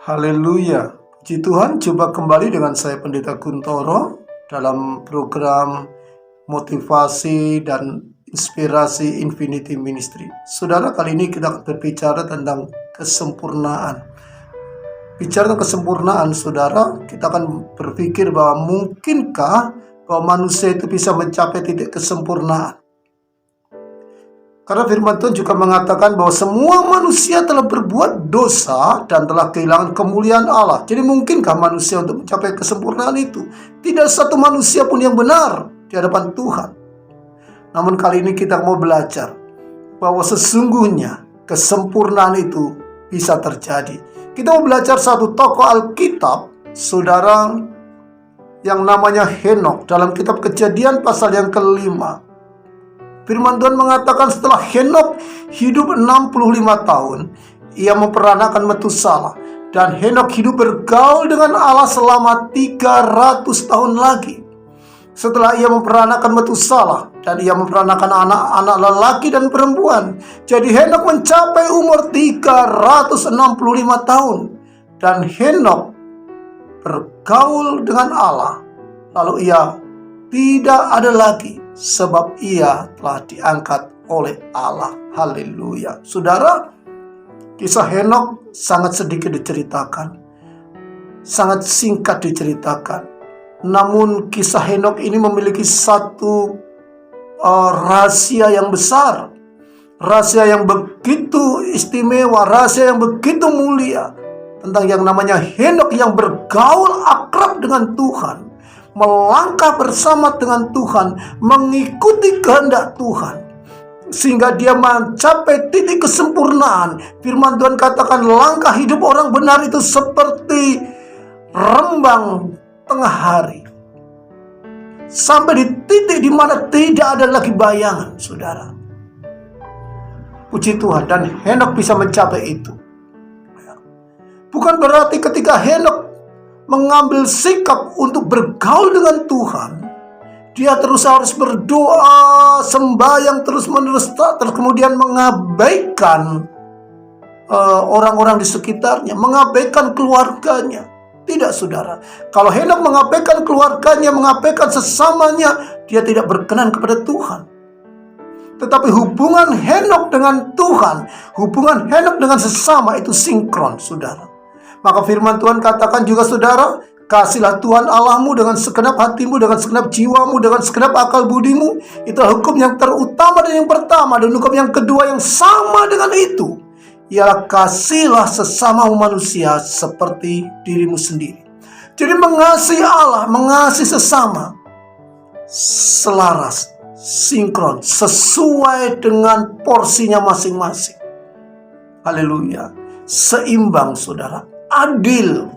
Haleluya. Puji Tuhan, jumpa kembali dengan saya Pendeta Kuntoro dalam program motivasi dan inspirasi Infinity Ministry. Saudara, kali ini kita akan berbicara tentang kesempurnaan. Bicara tentang kesempurnaan, saudara, kita akan berpikir bahwa mungkinkah bahwa manusia itu bisa mencapai titik kesempurnaan. Karena firman Tuhan juga mengatakan bahwa semua manusia telah berbuat dosa dan telah kehilangan kemuliaan Allah. Jadi mungkinkah manusia untuk mencapai kesempurnaan itu? Tidak satu manusia pun yang benar di hadapan Tuhan. Namun kali ini kita mau belajar bahwa sesungguhnya kesempurnaan itu bisa terjadi. Kita mau belajar satu tokoh Alkitab, saudara, yang namanya Henokh, dalam kitab Kejadian pasal yang ke-5. Firman Tuhan mengatakan setelah Henokh hidup 65 tahun, ia memperanakan Metusalah. Dan Henokh hidup bergaul dengan Allah selama 300 tahun lagi. Setelah ia memperanakan Metusalah dan ia memperanakan anak-anak lelaki dan perempuan, jadi Henokh mencapai umur 365 tahun. Dan Henokh bergaul dengan Allah. Lalu ia tidak ada lagi, sebab ia telah diangkat oleh Allah. Haleluya. Saudara, kisah Henokh sangat sedikit diceritakan, sangat singkat diceritakan. Namun kisah Henokh ini memiliki satu rahasia yang besar, rahasia yang begitu istimewa, rahasia yang begitu mulia, tentang yang namanya Henokh yang bergaul akrab dengan Tuhan, melangkah bersama dengan Tuhan, mengikuti kehendak Tuhan, sehingga dia mencapai titik kesempurnaan. Firman Tuhan katakan langkah hidup orang benar itu seperti rembang tengah hari, sampai di titik di mana tidak ada lagi bayangan, saudara. Puji Tuhan, dan Henokh bisa mencapai itu. Bukan berarti ketika Henokh mengambil sikap untuk bergaul dengan Tuhan, dia terus harus berdoa, sembahyang terus-menerus, terus kemudian mengabaikan orang-orang di sekitarnya, mengabaikan keluarganya. Tidak, saudara. Kalau Henokh mengabaikan keluarganya, mengabaikan sesamanya, dia tidak berkenan kepada Tuhan. Tetapi hubungan Henokh dengan Tuhan, hubungan Henokh dengan sesama itu sinkron, saudara. Maka firman Tuhan katakan juga, saudara, kasihlah Tuhan Allahmu dengan segenap hatimu, dengan segenap jiwamu, dengan segenap akal budimu. Itulah hukum yang terutama dan yang pertama. Dan hukum yang kedua yang sama dengan itu, ialah kasihlah sesama manusia seperti dirimu sendiri. Jadi mengasihi Allah, mengasihi sesama, selaras, sinkron, sesuai dengan porsinya masing-masing. Haleluya. Seimbang, saudara. Adil.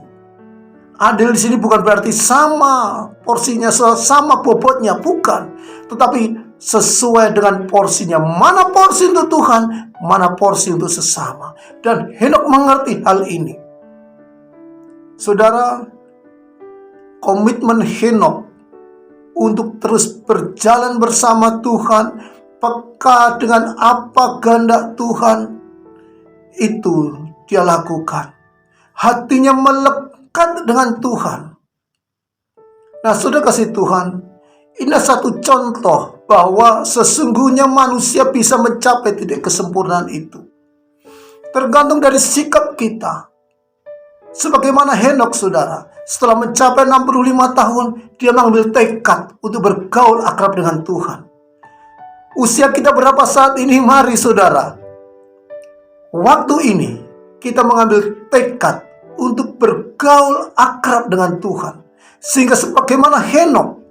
Adil di sini bukan berarti sama porsinya, sama bobotnya, bukan. Tetapi sesuai dengan porsinya. Mana porsi untuk Tuhan, mana porsi untuk sesama. Dan Henokh mengerti hal ini. Saudara, komitmen Henokh untuk terus berjalan bersama Tuhan, peka dengan apa kehendak Tuhan, itu dia lakukan. Hatinya melekat dengan Tuhan. Nah, saudara kasih Tuhan, ini satu contoh bahwa sesungguhnya manusia bisa mencapai titik kesempurnaan itu. Tergantung dari sikap kita. Sebagaimana Henokh, saudara, setelah mencapai 65 tahun, dia mengambil tekad untuk bergaul akrab dengan Tuhan. Usia kita berapa saat ini? Mari, saudara, waktu ini kita mengambil tekad untuk bergaul akrab dengan Tuhan. Sehingga sebagaimana Henokh,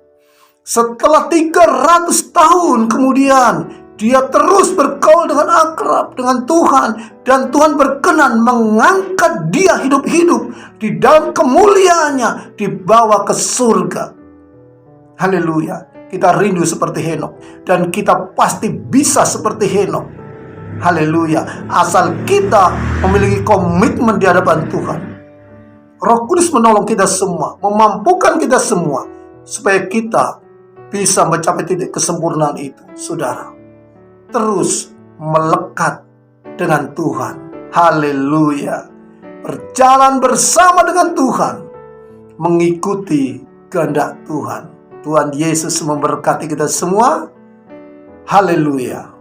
setelah 300 tahun kemudian, dia terus bergaul dengan akrab dengan Tuhan. Dan Tuhan berkenan mengangkat dia hidup-hidup di dalam kemuliaannya, dibawa ke surga. Haleluya. Kita rindu seperti Henokh, dan kita pasti bisa seperti Henokh. Haleluya. Asal kita memiliki komitmen di hadapan Tuhan. Roh Kudus menolong kita semua, memampukan kita semua, supaya kita bisa mencapai titik kesempurnaan itu, saudara. Terus melekat dengan Tuhan. Haleluya. berjalan bersama dengan Tuhan, mengikuti kehendak Tuhan. Tuhan Yesus memberkati kita semua. Haleluya.